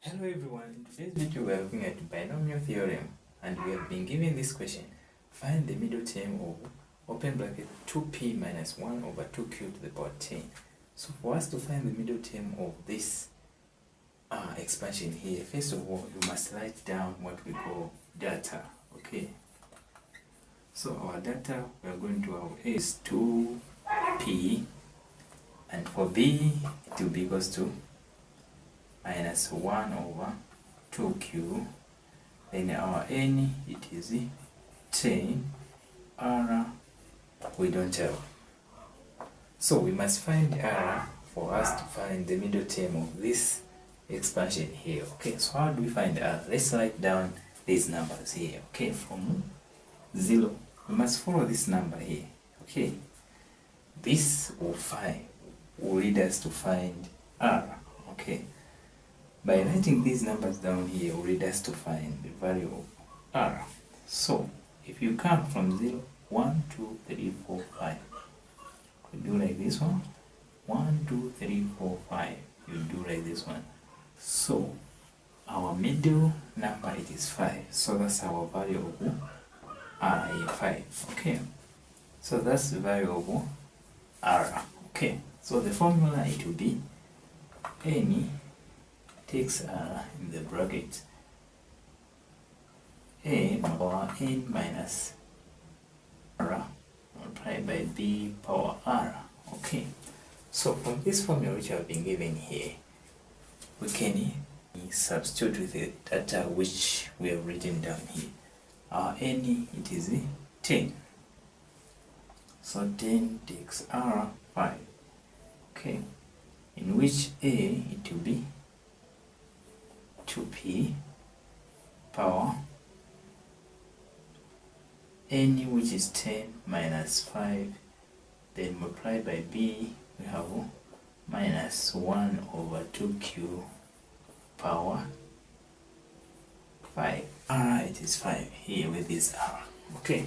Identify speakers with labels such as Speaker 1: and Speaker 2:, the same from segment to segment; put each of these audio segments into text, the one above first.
Speaker 1: Hello everyone, in today's video we are looking at binomial theorem and we have been given this question. Find the middle term of open bracket 2p minus 1 over 2q to the power 10. So for us to find the middle term of this expansion here, first of all you must write down what we call data. Okay, so our data we are going to have is 2p, and for b it will be equals to minus 1 over 2q, then our n it is 10, r we don't have. So we must find r for us to find the middle term of this expansion here. Okay, so how do we find r? Let's write down these numbers here. Okay, from 0 we must follow this number here. Okay, this will lead us to find r. Okay, by writing these numbers down here will lead us to find the value of r. So if you count from 0, 1, 2, 3, 4, 5, you do like this one. 1, 2, 3, 4, 5, you do like this one. So our middle number it is 5. So that's our value of r here, 5. Okay, so that's the value of r. Okay, so the formula it will be n takes r in the bracket a power n minus r multiplied by b power r. Okay, so from this formula which have been given here, we can substitute with the data which we have written down here. Our n it is 10, so 10 takes r 5. Okay, in which a it will be 2p power n which is 10 minus 5, then multiplied by b we have minus 1 over 2q power 5. r it is 5 here with this r. Okay,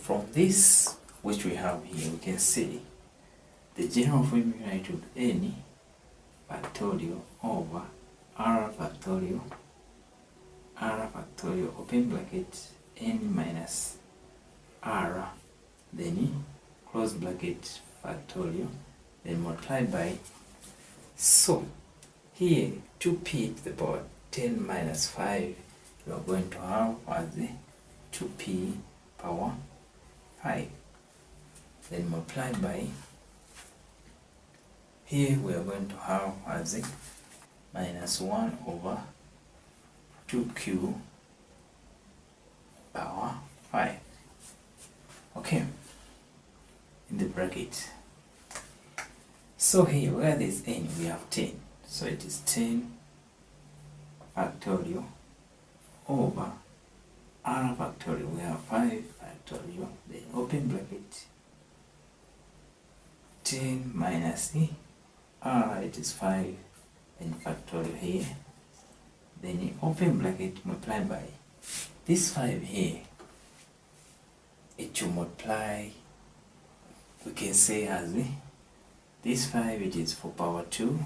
Speaker 1: from this which we have here we can see the general formula it would n factorial over r factorial open bracket n minus r, then close bracket factorial, then multiplied by, so here 2p to the power 10 minus 5 you are going to have as 2p power 5, then multiplied by, here we are going to have as minus 1 over 2q power 5. Okay, in the bracket. So here where there is n we have 10, so it is 10 factorial over r factorial, we have 5 factorial, then open bracket 10 minus r it is 5, and factorial here, then open bracket multiplied by this 5 here, it will multiply, we can say as this 5 it is for power 2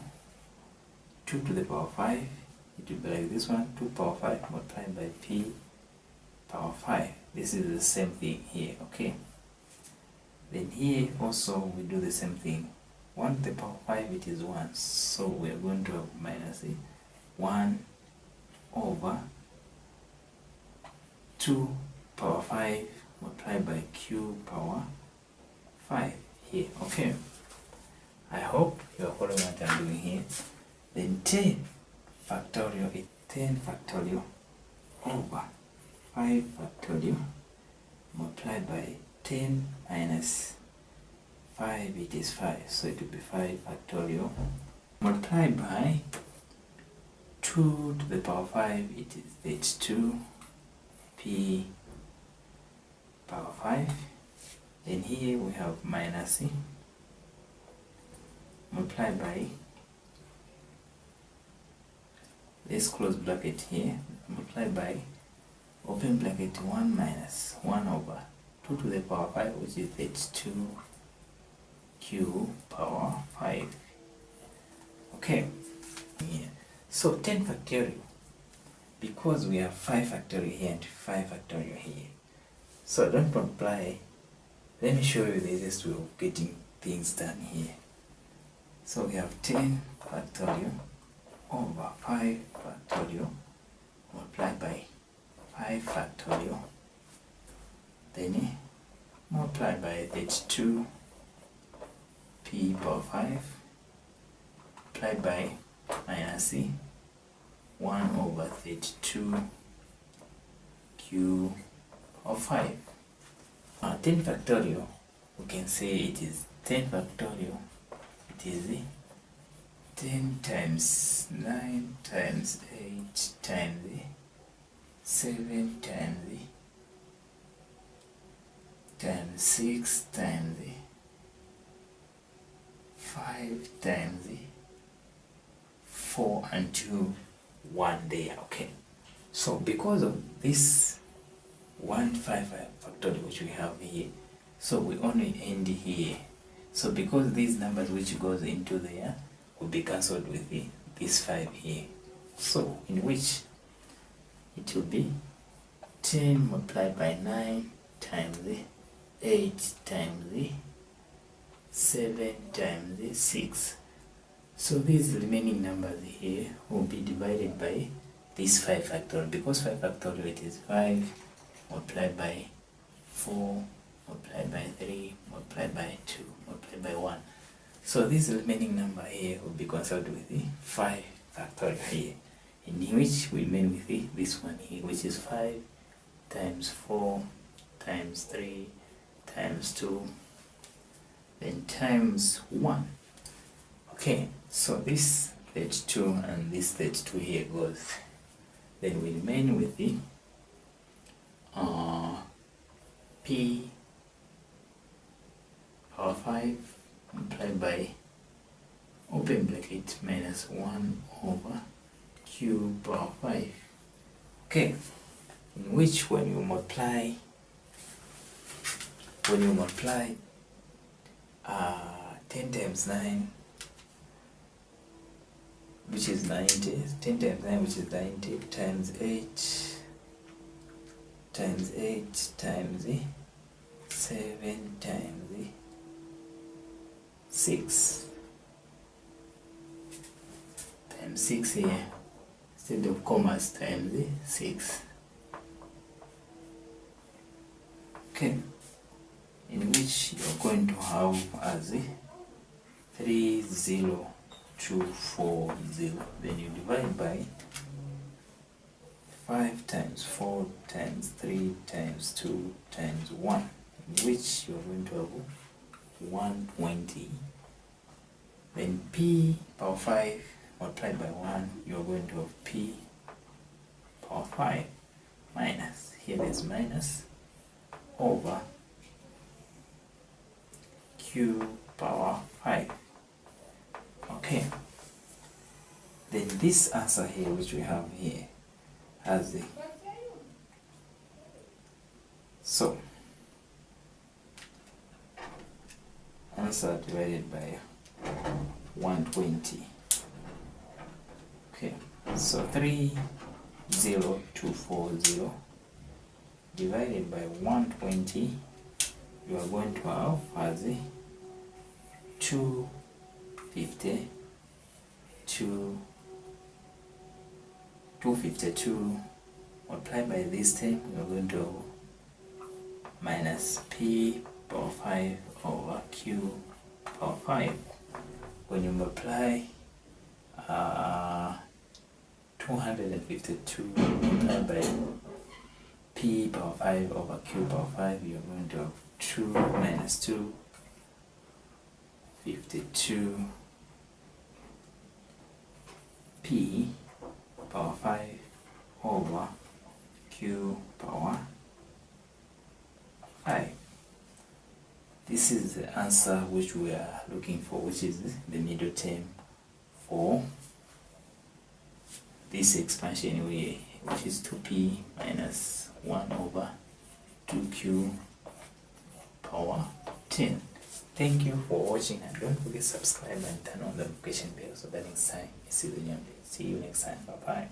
Speaker 1: to the power 5, it will be like this one, 2 power 5 multiplied by p power 5. This is the same thing here. Okay, then here also we do the same thing. 1 to the power 5 it is 1, so we are going to have minus 1 over 2 power 5 multiplied by q power 5 here. Okay, I hope you are following what I'm doing here. Then 10 factorial is 10 factorial over 5 factorial multiplied by 10 minus 5 it is 5, so it will be 5 factorial multiplied by 2 to the power 5 it's 2 p power 5, then here we have minus multiplied by this close bracket here multiplied by open bracket 1 minus 1 over 2 to the power 5 which is 32 q power 5. Okay, yeah. So 10 factorial, because we have 5 factorial here and 5 factorial here, so don't multiply. Let me show you the easiest way of getting things done here. So we have 10 factorial over 5 factorial multiplied by 5 factorial, then multiplied by 32 p power 5 multiplied by minus 1 over 32 q of 5. 10 factorial, we can say it is 10 factorial, it is 10 times 9 times 8 times 7 times 6 times 5 times 4 and 2, 1 there. Okay, so because of this 1 5 factorial which we have here, so we only end here. So because these numbers which goes into there will be cancelled with this 5 here, so in which it will be 10 multiplied by 9 times 8 times 7 times 6. So these remaining numbers here will be divided by this 5 factorial, because 5 factorial it is 5 multiplied by 4 multiplied by 3 multiplied by 2 multiplied by 1. So this remaining number here will be cancelled with the 5 factorial here, in which we remain with this one here, which is 5 times 4 times 3 times 2 then times 1. Okay, so this 32 and this 32 here goes, then we remain with the p power 5 multiplied by open bracket minus 1 over q power 5. Okay, in which when you multiply 10 times 9 which is 90, 10 times 9 which is 90 times 8 times 8 times 7 times 6 times 6 here, instead of commas times 6. Okay, in which you're going to have as 30240, then you divide by 5 times 4 times 3 times 2 times 1, in which you're going to have 120. Then p power 5 multiplied by 1, you're going to have p power 5 minus, here there's minus, over q power 5. Okay, then this answer here which we have here has the, so answer divided by 120. Okay, so 30240 divided by 120, you are going to have as 252 multiplied by this term, you are going to minus p power 5 over q power 5. When you multiply 252 multiplied by p power 5 over q power 5, you are going to have 2 minus 2, 52 p power 5 over q power 5. This is the answer which we are looking for, which is the middle term for this expansion, which is 2p minus 1 over 2q power 10. Thank you for watching, and don't forget to subscribe and turn on the notification bell so that next time you see the new updates. See you next time. Bye bye.